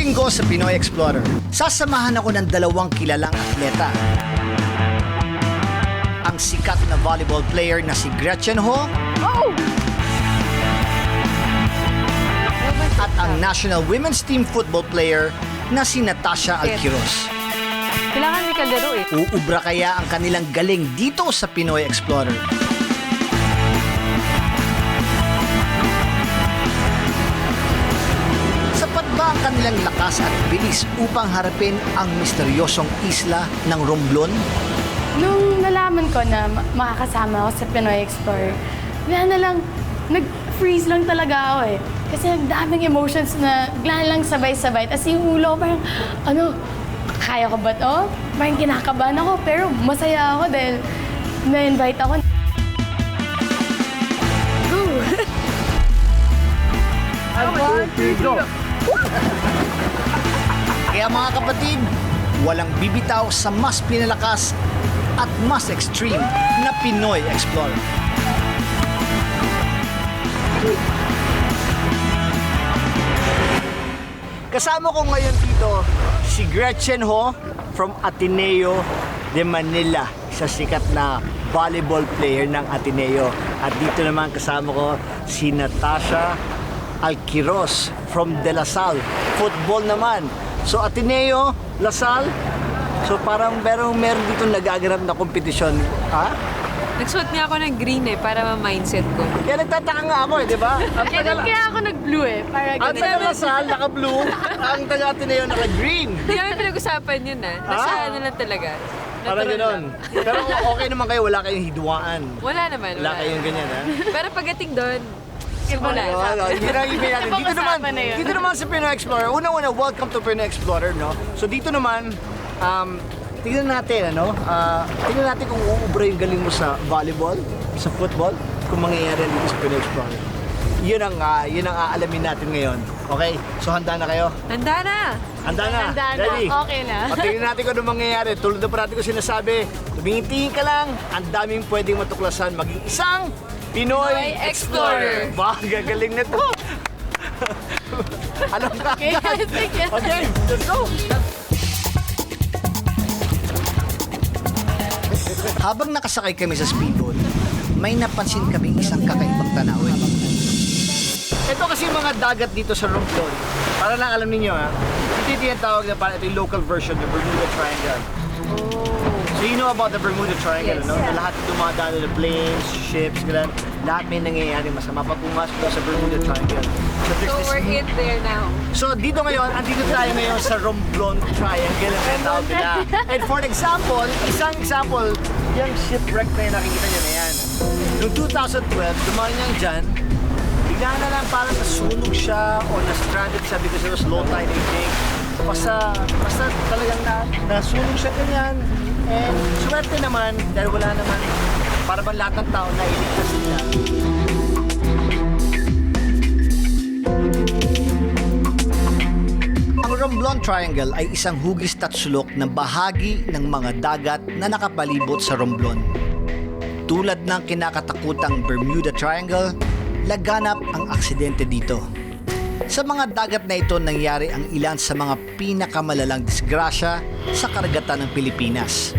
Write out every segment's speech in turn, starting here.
linggo sa Pinoy Explorer, sasamahan ako ng dalawang kilalang atleta. Ang sikat na volleyball player na si Gretchen Ho at ang national women's team football player na si Natasha Alquiros. Kailangan may kalaro eh. Uubra kaya ang kanilang galing dito sa Pinoy Explorer? Sapat ba ang kanilang lakas at bilis upang harapin ang misteryosong isla ng Romblon? Nung nalaman ko na makakasama ako sa Pinoy Explorer, na lang, nag-freeze lang talaga ako eh. Kasi ang daming emotions na bigla lang sabay-sabay. Tapos yung ulo, parang, kaya ko ba to? Parang kinakabahan ako, pero masaya ako dahil na-invite ako. Kaya mga kapatid, walang bibitaw sa mas pinalakas at mas extreme na Pinoy Explorer. Kasama ko ngayon dito si Gretchen Ho from Ateneo de Manila, sa sikat na volleyball player ng Ateneo. At dito naman kasama ko si Natasha Alquiros from De La Salle, football naman. So Ateneo, La Salle, so parang meron dito nagaganap na kompetisyon. Ha? Nagsuot niya ako ng green eh, para ma-mindset ko. Kaya nagtataka nga ako eh, di ba? Kaya ako nag-blue eh. Para Ang taga La Salle, naka-blue. Ang taga Ateneo, naka-green. Hindi namin pinag-usapan yun ah. Nasa ano lang talaga. Parang Natural gano'n. lang. Pero okay naman kayo, wala kayong hidwaan. Wala naman. Wala kayong ganyan, ha? Pero pagdating doon, simula. Hindi na ibig natin. Pag-usapan na yun. Dito naman sa Pinoy Explorer, una-una, welcome to Pinoy Explorer, no? So dito naman, tingnan natin, tingnan natin kung uubra yung galing mo sa volleyball, sa football, kung mangyayari dito sa Pinoy Explorer. Yun ang aalamin natin ngayon. Okay? So handa na kayo? Handa na! Handa na? Handa na. Ready? Okay na. O, tingnan natin kung ano mangyayari. Tulad na parati ko sinasabi, tumingin-tingin ka lang, ang daming pwedeng matuklasan maging isang Pinoy Pinoy Explorer. Bah, gagaling na to. Alam ka Okay, agad. sige. Okay, let's go. Habang nakasakay kami sa speedboat, may napansin kaming isang kakaibang tanawin. Ito kasi yung mga dagat dito sa Romblon. Para lang alam ninyo ha, ito yung tinatawag na parang ito yung local version ng Bermuda Triangle. So you know about the Bermuda Triangle, Yes. no? Na lahat yung dumadaan na planes, ships, ganun. Lahat may nangyayari masama pag pumasok sa Bermuda Triangle. So, there's So this we're in there now. So dito ngayon, andito tayo ngayon sa Romblon Triangle ang tinatawag nila. And for example, isang example, yung shipwreck na yung nakikita nyo na yan. Noong 2012, dumaan yan dyan, bigla na lang parang nasunog siya o na-stranded siya because it was low tide, I think. Basta talagang nasunog siya ganyan. And swerte naman, dahil wala naman, para bang lahat ng tao na iligtas nila. Ang Romblon Triangle ay isang hugis tatsulok na bahagi ng mga dagat na nakapalibot sa Romblon. Tulad ng kinakatakutang Bermuda Triangle, laganap ang aksidente dito. Sa mga dagat na ito nangyari ang ilan sa mga pinakamalalang disgrasya sa karagatan ng Pilipinas.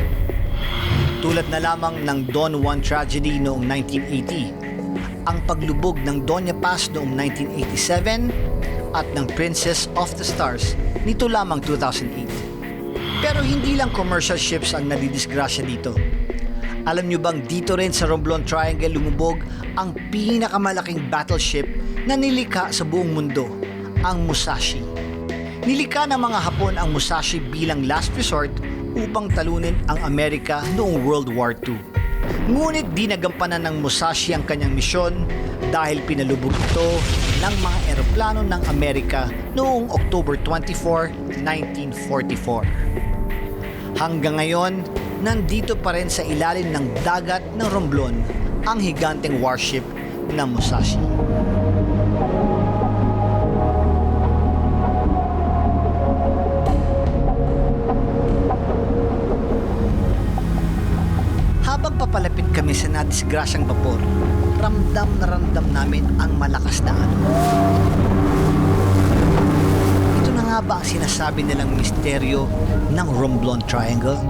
Tulad na lamang ng Don Juan tragedy noong 1980, ang paglubog ng Doña Paz noong 1987, at ng Princess of the Stars nito lamang 2008. Pero hindi lang commercial ships ang nadidisgrasya dito. Alam nyo bang dito rin sa Romblon Triangle lumubog ang pinakamalaking battleship na nilikha sa buong mundo, ang Musashi. Nilikha ng mga Hapon ang Musashi bilang last resort upang talunin ang Amerika noong World War II. Ngunit di nagampanan ng Musashi ang kanyang misyon dahil pinalubog ito ng mga eroplano ng Amerika noong October 24, 1944. Hanggang ngayon, nandito pa rin sa ilalim ng dagat ng Romblon ang higanteng warship na Musashi. Habang papalapit kami sa nadisgrasyang vapor, ramdam na ramdam namin ang malakas na alon. Ito na nga ba ang sinasabi nilang misteryo ng Romblon Triangle?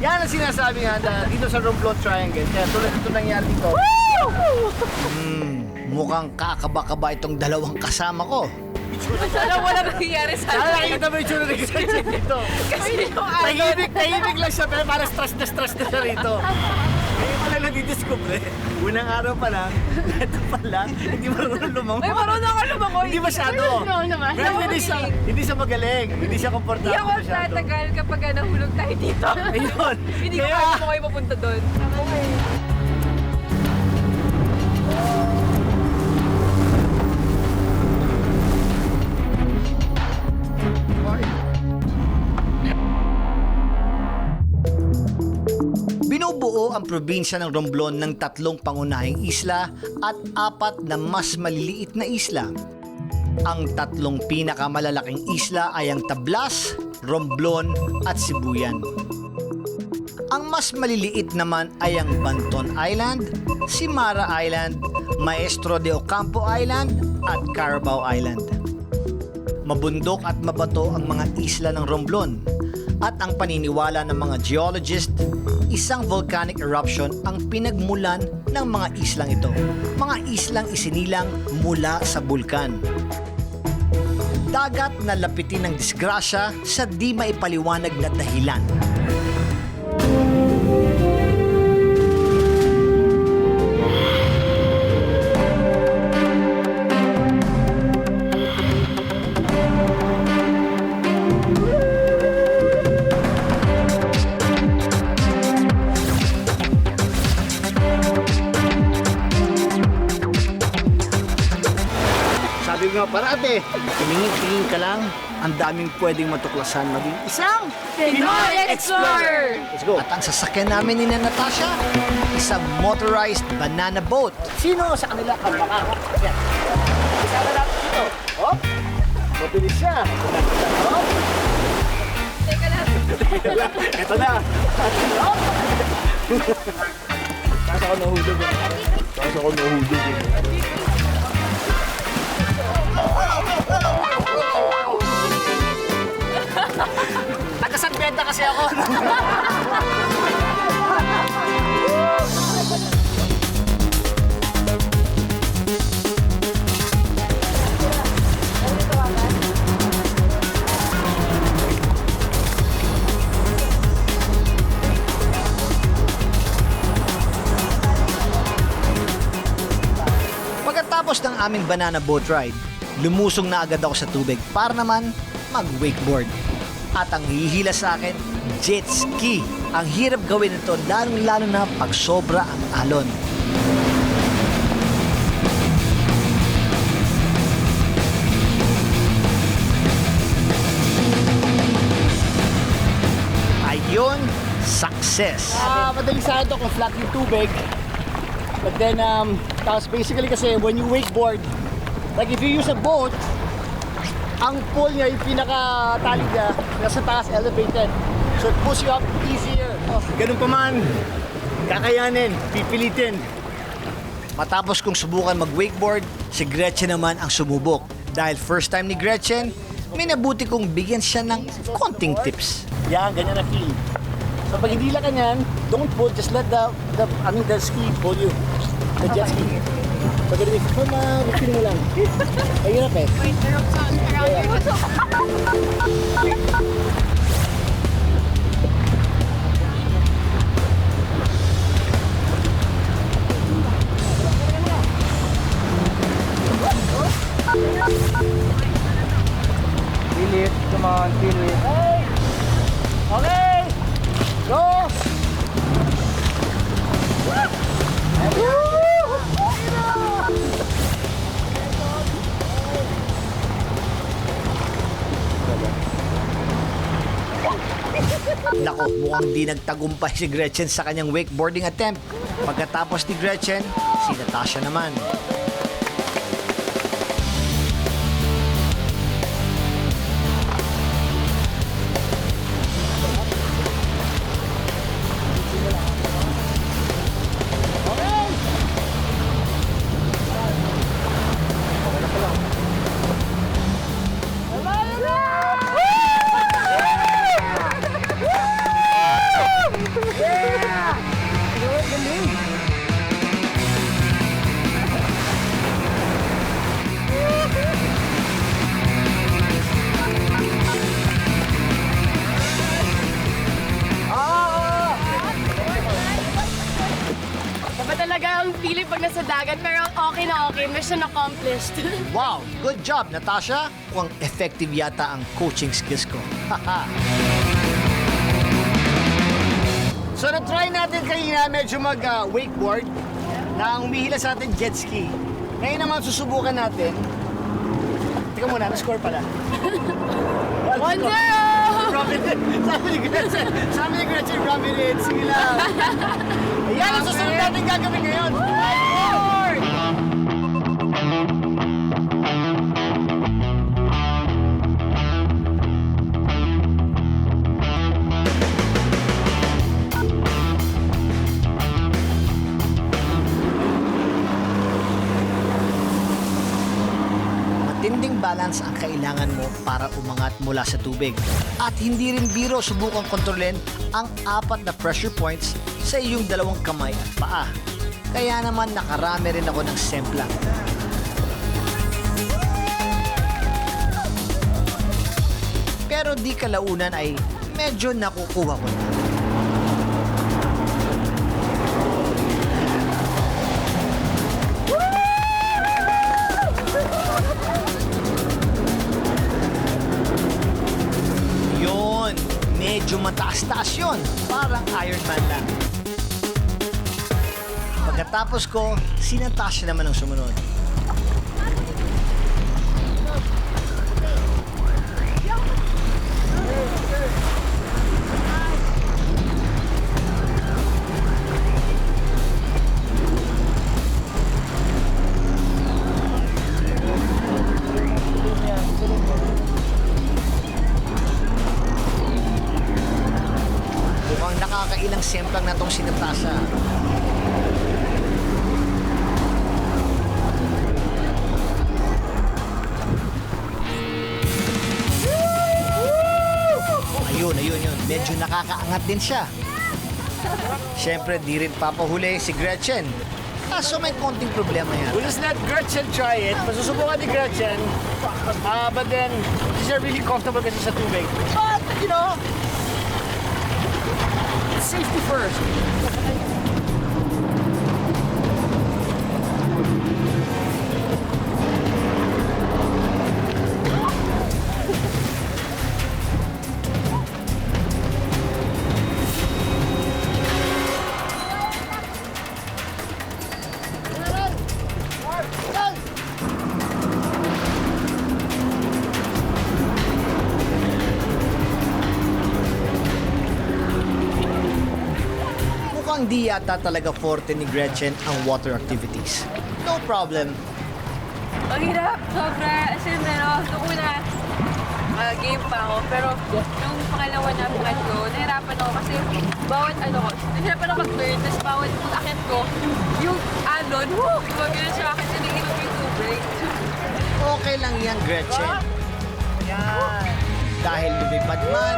Yan ang sinasabi nga dito sa Romblon Triangle. Kaya tulad ito nangyari dito. Mukhang kakaba-kaba itong dalawang kasama ko. Sana wala nangyayari sa Sana akin. nakikita mo yung tsura ni Gretchen dito. Kasi yung Tahimik lang siya, pero parang stress na siya rito. Ngayon pala nagdidiscover. Unang araw pa lang, ito pala, hindi marunong lumangoy. Ay, marunong ako lumangoy. Hindi masyado. No naman. Pero hindi siya magaling. Hindi siya komportable Hindi ako masyado. tatagal kapag nahulog tayo dito. Ayun. Hindi ko Kaya, kaya mo kayo papunta doon. Binubuo ang probinsya ng Romblon ng 3 pangunahing isla at 4 na mas maliliit na isla. Ang 3 pinakamalalaking isla ay ang Tablas, Romblon at Sibuyan. Ang mas maliliit naman ay ang Banton Island, Simara Island, Maestro de Ocampo Island at Carabao Island. Mabundok at mabato ang mga isla ng Romblon at ang paniniwala ng mga geologist, isang volcanic eruption ang pinagmulan ng mga islang ito. Mga islang isinilang mula sa bulkan. Dagat na lapitin ng disgrasya sa di maipaliwanag na dahilan. sabi ko nga, parate, tingin ka lang, ang daming pwedeng matuklasan maging isang Pinoy Explorer! Let's go. At ang sasakyan namin ni Natasha, isang motorized banana boat. Sino sa kanila ang makakot? Yan. Isama natin dito. Hop! Mabilis siya. Hop! Teka lang. Ito na. Hop! Kasa ko nahulog. Kasa ko nahulog. Taga-San kasi ako. Pagkatapos ng aming banana boat ride, lumusong na agad ako sa tubig para naman mag-wakeboard. At ang hihila sa akin, jet ski. Ang hirap gawin ito lalong-lalo na pag sobra ang alon. Ayun, success! Madaling sa ito kung flat yung tubig. But then, tapos basically kasi when you wakeboard, like if you use a boat, ang pull niya, yung pinaka-tali niya, nasa taas, elevated. So it pulls you up easier. Ganun pa man, kakayanin, pipilitin. Matapos kong subukan mag-wakeboard, si Gretchen naman ang sumubok. Dahil first time ni Gretchen, may nabuti kong bigyan siya ng konting tips. Yan, ganyan na feel. So pag hindi lang kanyan, don't pull, just let the ski pull you. The jet ski. So ganun yung feel mo lang. Ayun na, Wait, the rope's on around you. Feel it, come on, feel it. Hey! Okay! Go! Nako, mukhang di nagtagumpay si Gretchen sa kanyang wakeboarding attempt. Pagkatapos ni Gretchen, si Natasha naman. sa dagat, pero okay na okay. Mission accomplished. Wow, good job, Natasha. Mukhang effective yata ang coaching skills ko. Haha. So na-try natin kanina medyo mag-wakeboard na umihila sa atin jet ski. Ngayon naman susubukan natin. Teka muna, na-score pala. 1-0! Prominent. Sabi ni Gretchen, prominent. Sige lang. Ayan ang susunod natin gagawin ngayon. Wakeboard! Matinding balance ang kailangan mo para umangat mula sa tubig. At hindi rin biro subukang kontrolin ang 4 na pressure points sa iyong 2 kamay at paa. Kaya naman nakarami rin ako ng semplang. Pero di kalaunan ay medyo nakukuha ko na. Yun, medyo mataas-taas yun. Parang Iron Man lang. Pagkatapos ko, si Natasha naman ang sumunod. Mukhang nakakailang semplang na tong si Natasha. Ayun. Medyo nakakaangat din siya. Siyempre, di rin papahuli si Gretchen. Kaso may konting problema yan. We'll just let Gretchen try it. Masusubukan ni Gretchen. But then, she's not really comfortable kasi sa tubig. But, you know, safety first. Mukhang di yata talaga forte ni Gretchen ang water activities. No problem. Ang hirap, sobra. As in, nung una, game pa ako. Pero nung pangalawa na pangatlo, nahirapan ako kasi bawat nahirapan ako mag-turn. Tapos bawat pag-akit ko, yung alon, gumagano sa akin, sinigilog yung tubig. Okay lang yan, Gretchen. Yan. Dahil lumipad man,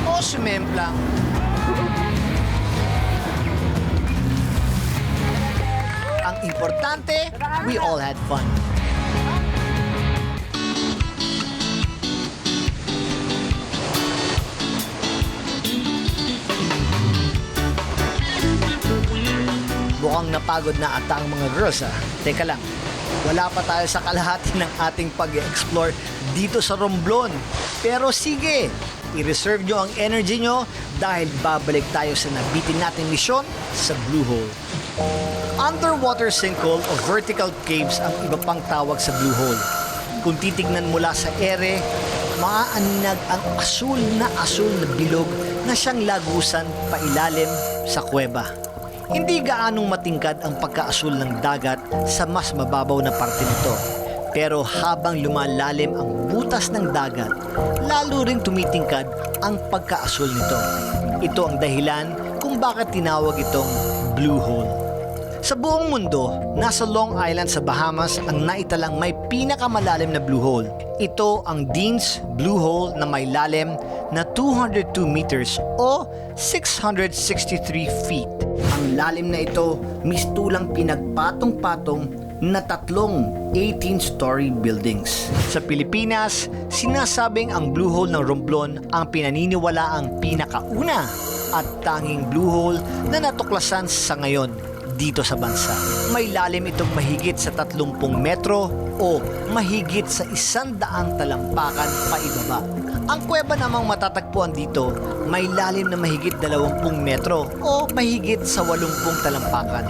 o sumemplang. Ang importante, we all had fun. Mukhang napagod na ata ang mga girls Teka lang, wala pa tayo sa kalahati ng ating pag-explore dito sa Romblon. Pero sige, i-reserve nyo ang energy nyo dahil babalik tayo sa nabitin nating misyon sa Blue Hole. Underwater sinkhole o vertical caves ang iba pang tawag sa Blue Hole. Kung titignan mula sa ere, maaaninag ang asul na bilog na siyang lagusan pailalim sa kuweba. Hindi gaanong matingkad ang pagkaasul ng dagat sa mas mababaw na parte nito. Pero habang lumalalim ang butas ng dagat, lalo ring tumitingkad ang pagkaasul nito. Ito ang dahilan kung bakit tinawag itong Blue Hole. Sa buong mundo, nasa Long Island sa Bahamas ang naitalang may pinakamalalim na blue hole. Ito ang Dean's Blue Hole na may lalim na 202 meters o 663 feet. Ang lalim na ito mistulang pinagpatong-patong na tatlong 18-story buildings. Sa Pilipinas, sinasabing ang Blue Hole ng Romblon ang pinaniniwalaang pinakauna at tanging Blue Hole na natuklasan sa ngayon dito sa bansa. May lalim itong mahigit sa 30 metro o mahigit sa 100 talampakan paibaba. Ang kuweba namang matatagpuan dito may lalim na mahigit 20 metro o mahigit sa 80 talampakan.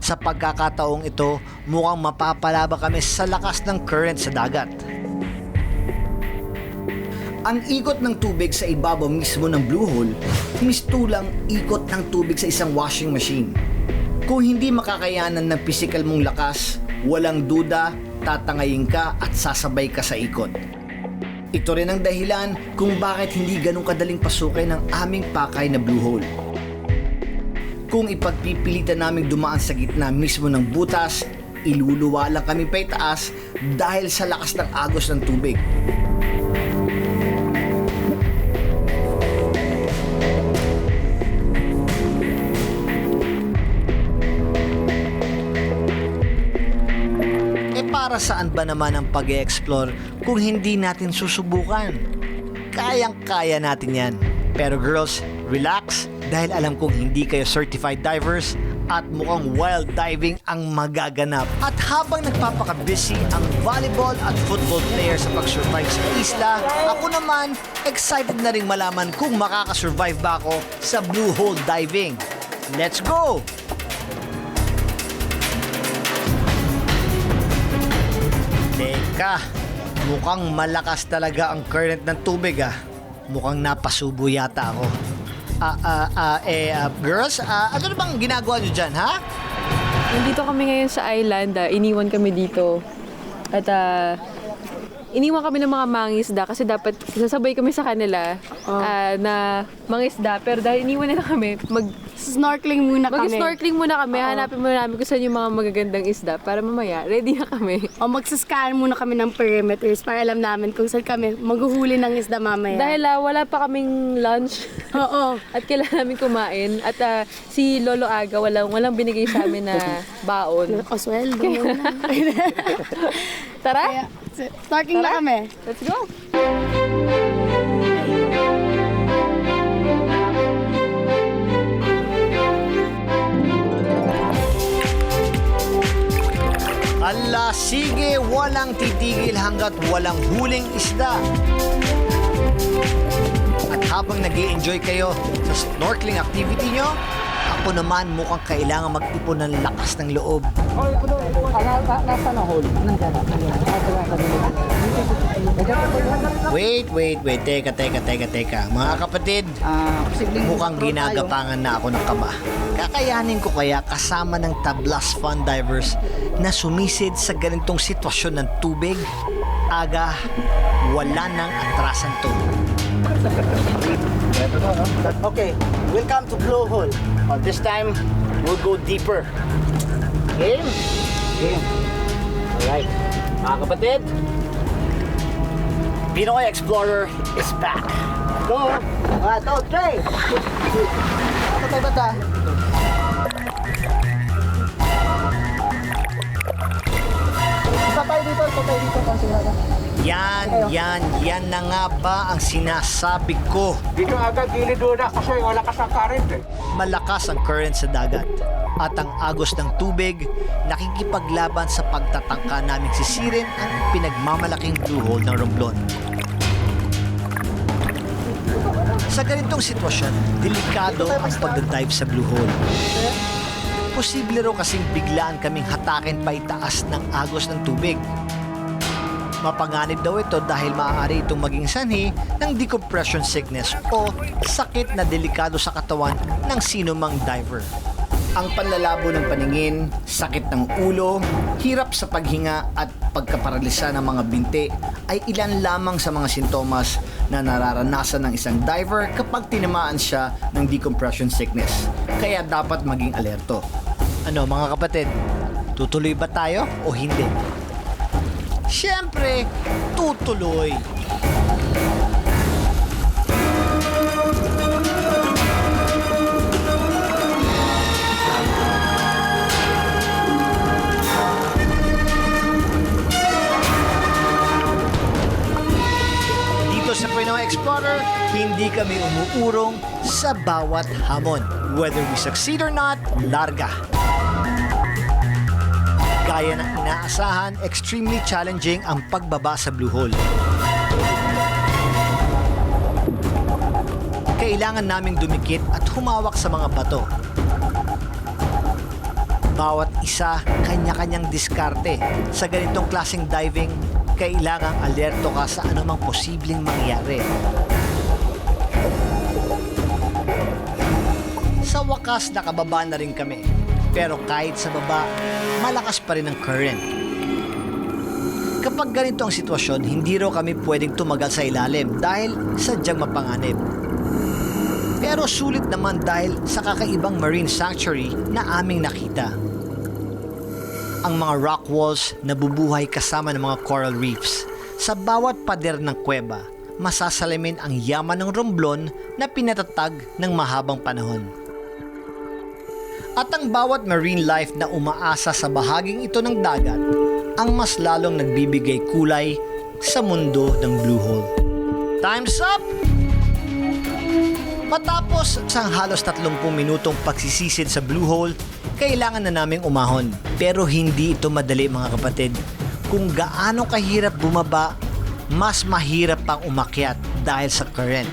Sa pagkakataong ito, mukhang mapapalaba kami sa lakas ng current sa dagat. Ang ikot ng tubig sa ibabaw mismo ng Blue Hole, mistulang ikot ng tubig sa isang washing machine. Kung hindi makakayanan ng pisikal mong lakas, walang duda, tatangayin ka at sasabay ka sa ikot. Ito rin ang dahilan kung bakit hindi ganun kadaling pasukin ng aming pakay na Blue Hole. Kung ipagpipilitan naming dumaan sa gitna mismo ng butas, iluluwa lang kami pa itaas dahil sa lakas ng agos ng tubig. Para saan ba naman ang pag-e-explore kung hindi natin susubukan? Kayang-kaya natin yan. Pero girls, relax dahil alam kong hindi kayo certified divers at mukhang wild diving ang magaganap. At habang nagpapaka-busy ang volleyball at football player sa pag-survive sa isla, ako naman excited na rin malaman kung makakasurvive ba ako sa Blue Hole diving. Let's go! Teka, mukhang malakas talaga ang current ng tubig ah. Mukhang napasubo yata ako. Girls, ano na bang ginagawa nyo dyan, ha? Nandito kami ngayon sa island, iniwan kami dito. At iniwan kami ng mga mangisda kasi dapat sasabay kami sa kanila na mangisda. Pero dahil iniwan nila kami, Snorkeling muna kami. mag-snorkeling muna kami. Hanapin muna namin kung saan yung mga magagandang isda para mamaya, ready na kami. O magsascan muna kami ng perimeters para alam namin kung saan kami maghuhuli ng isda mamaya. Dahil wala pa kaming lunch. Oo. At kailangan namin kumain. At si Lolo Aga, walang binigay sa amin na baon. O sweldo muna. Tara! Kaya, snorkeling na kami. Let's go! Ala, sige, walang titigil hanggat walang huling isda. At habang nag-i-enjoy kayo sa snorkeling activity nyo, ako naman mukhang kailangan mag-ipon ng lakas ng loob. Nasa na hole? Wait. Teka. Mga kapatid, mukhang ginagapangan na ako ng kaba. Kakayanin ko kaya kasama ng Tablas Fun Divers na sumisid sa ganitong sitwasyon ng tubig? Aga, wala nang atrasan to. Okay, welcome to Blue Hole. This time, we'll go deeper. Game? Game. Alright. Mga kapatid, Pinoy Explorer is back. Go! 1, 2, 3! Bata. Patay dito. Yan na nga ba ang sinasabi ko? Dito agad gilid na kasi wala ka sa current eh. Malakas ang current sa dagat at ang agos ng tubig nakikipaglaban sa pagtatangka naming sisirin ang pinagmamalaking Blue Hole ng Romblon. Sa ganitong sitwasyon, delikado ang pagdadive sa Blue Hole. Posible raw kasing biglaan kaming hatakin pa itaas ng agos ng tubig. Mapanganib daw ito dahil maaari itong maging sanhi ng decompression sickness o sakit na delikado sa katawan ng sino mang diver. Ang panlalabo ng paningin, sakit ng ulo, hirap sa paghinga at pagkaparalisa ng mga binti ay ilan lamang sa mga sintomas na nararanasan ng isang diver kapag tinamaan siya ng decompression sickness. Kaya dapat maging alerto. Ano mga kapatid, tutuloy ba tayo o hindi? Siyempre, tutuloy. hindi kami umuurong sa bawat hamon. Whether we succeed or not, larga. Gaya ng inaasahan, extremely challenging ang pagbaba sa Blue Hole. Kailangan naming dumikit at humawak sa mga bato. Bawat isa, kanya-kanyang diskarte. Sa ganitong klaseng diving, kailangang alerto ka sa anumang posibleng mangyari. Sa wakas, nakababa na rin kami. Pero kahit sa baba, malakas pa rin ang current. Kapag ganito ang sitwasyon, hindi raw kami pwedeng tumagal sa ilalim dahil sadyang mapanganib. Pero sulit naman dahil sa kakaibang marine sanctuary na aming nakita. Ang mga rock walls nabubuhay kasama ng mga coral reefs. Sa bawat pader ng kuweba, masasalamin ang yaman ng romblon na pinatatag ng mahabang panahon. At ang bawat marine life na umaasa sa bahaging ito ng dagat ang mas lalong nagbibigay kulay sa mundo ng Blue Hole. Time's up! Matapos ang halos 30 minutong pagsisisid sa Blue Hole, kailangan na naming umahon. Pero hindi ito madali mga kapatid. Kung gaano kahirap bumaba, mas mahirap pang umakyat dahil sa current.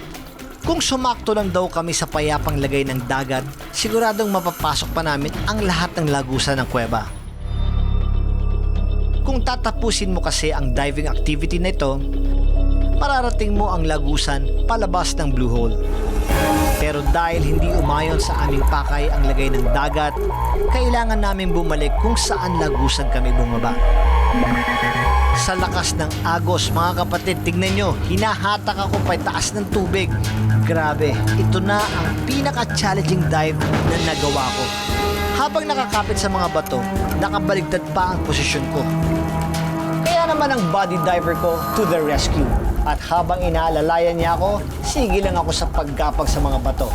Kung sumakto lang daw kami sa payapang lagay ng dagat, siguradong mapapasok pa namin ang lahat ng lagusan ng kuweba. Kung tatapusin mo kasi ang diving activity na ito, mararating mo ang lagusan palabas ng Blue Hole. Pero dahil hindi umayon sa aming pakay ang lagay ng dagat, kailangan namin bumalik kung saan lagusan kami bumaba. Sa lakas ng agos, mga kapatid, tignan nyo, hinahatak ako pataas ng tubig. Grabe, ito na ang pinaka-challenging dive na nagawa ko. Habang nakakapit sa mga bato, nakabaligtad pa ang posisyon ko. Kaya naman ang body diver ko to the rescue. At habang inaalalayan niya ako, sige lang ako sa paggapag sa mga bato.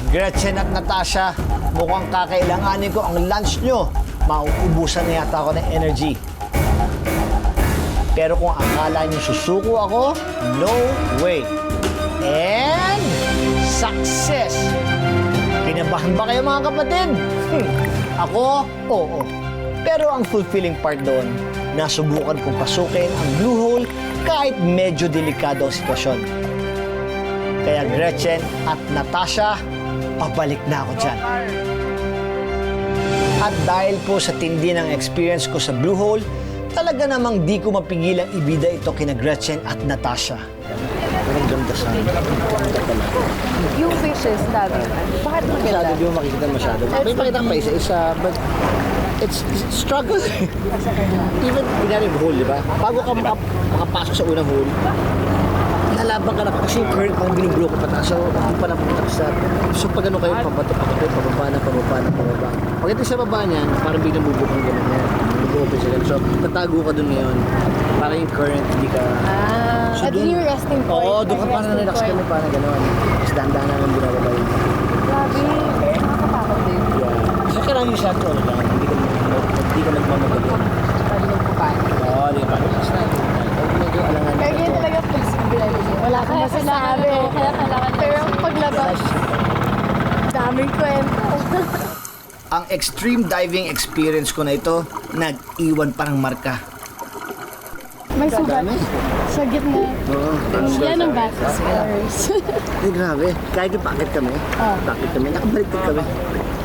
Gretchen at Natasha, mukhang kakailanganin ko ang lunch nyo. Mauubusan na yata ako ng energy. Pero kung akala nyo susuko ako, no way. And success! Kinabahan ba kayo mga kapatid? Ako, oo. Pero ang fulfilling part doon, nasubukan kong pasukin ang Blue Hole kahit medyo delikado ang sitwasyon. Kaya Gretchen at Natasha, pabalik na ako dyan. At dahil po sa tindi ng experience ko sa Blue Hole, talaga namang di ko mapigilang ibida ito kina Gretchen at Natasha. Ang ganda sa Yung fishes, sabi mo. Bakit Masyado, di mo makikita masyado. May pakita ka pa isa, but it's struggle. Even, kunyari yung hole, di ba? Bago ka makapasok sa unang hole, lalaban ka na kasi yung current pang binublo ko pataas. So, hindi pa napunta sa... So, pag ano kayo, pababa. Pagdating sa baba niyan, parang biglang bubukang gano'n yan. Bubukang siya gano'n. So, tatago ka dun ngayon. Parang yung current, hindi ka... At yung resting point. Oo, doon ka parang relax ka na parang gano'n. Tapos dahan-dahan naman binababa yun. Grabe, nakakatakot din. Yeah. So, kailangan yung shot ko, ano lang. Hindi ka nagmamagali. Pwede magpupan. Oo, di ba? Medyo alangan. Kaya yun talaga possible. Wala kang masasabi. Kaya kailangan Pero ang paglabas, daming kwento. Ang extreme diving experience ko na ito, nag-iwan pa ng marka. May sugat sa gitna. Oo. Yan ang best scores. Ay, grabe. Kahit yung bakit kami, nakabaliktad kami.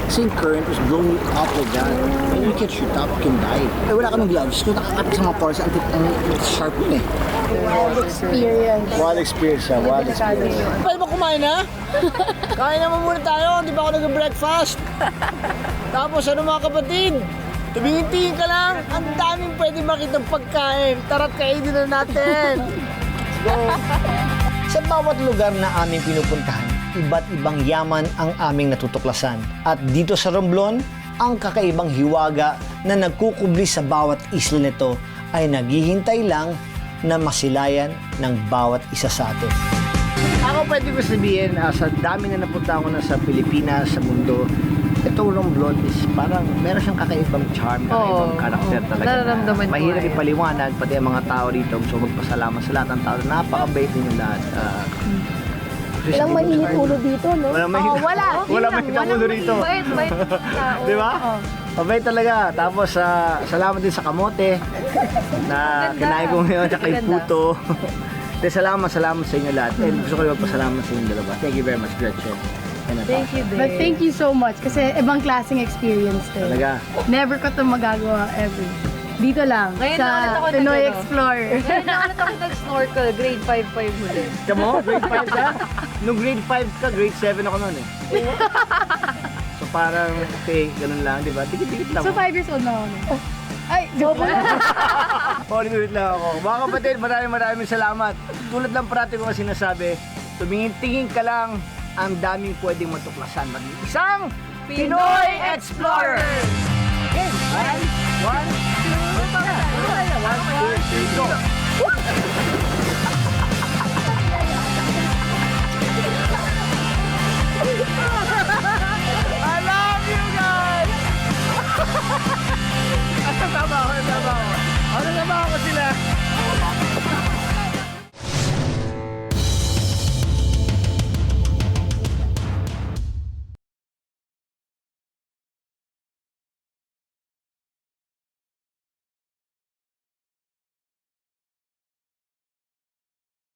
Kasi yung current was blowing you up like that. And you can't shoot up, you can dive. Eh, wala kaming gloves. So, nakakapit sa mga corals, ang sharp yun eh. Wild experience. Wild experience siya, wild experience. Pwede ba kumain na? Kain naman muna tayo, di ba ako nag-breakfast? Tapos ano mga kapatid? Tumingin-tingin ka lang, ang daming pwede makitang pagkain. Tara't kainin na natin. Let's go. Sa bawat lugar na aming pinupuntahan, iba't ibang yaman ang aming natutuklasan. At dito sa Romblon, ang kakaibang hiwaga na nagkukubli sa bawat isla nito ay naghihintay lang na masilayan ng bawat isa sa atin. Ako pwede ko sabihin, sa dami na napunta ako na sa Pilipinas, sa mundo, Itong Romblon is parang meron siyang kakaibang charm, kakaibang karakter talaga. nararamdaman ko Mahirap yan. ipaliwanag, pati ang mga tao dito. Gusto magpasalamat sa lahat ng tao. Napaka-bait niyo lahat. Walang mainit ulo dito, no? Walang mainit. wala. Walang mainit ang ulo rito. Bait tao. Di ba? Mabait talaga. Tapos, salamat din sa kamote na kinain ko ngayon, tsaka yung puto. Salamat sa inyo lahat. And gusto ko rin magpasalamat sa inyo dalawa. Thank you very much, Gretchen. Thank you, babe. But thank you so much kasi ibang klaseng experience to. Talaga. Never ko ito magagawa ever. Dito lang, Ngayon na ulit sa ako Pinoy nag-ano. Explorer. Ngayon na ulit ako nag-snorkel, grade 5 huli. Ito mo, grade 5 ka? Nung grade 5 ka, grade 7 ako noon eh. So parang, okay, ganun lang, di ba? Dikit-dikit lang. So 5 years old na ako. Ay, joke lang. Ulit lang ako. Mga kapatid, maraming salamat. Tulad lang parati ko kasi sinasabi, tumingin-tingin ka lang, ang daming pwedeng matuklasan. Maging isang Pinoy Explorer! Okay, one, two, three, go!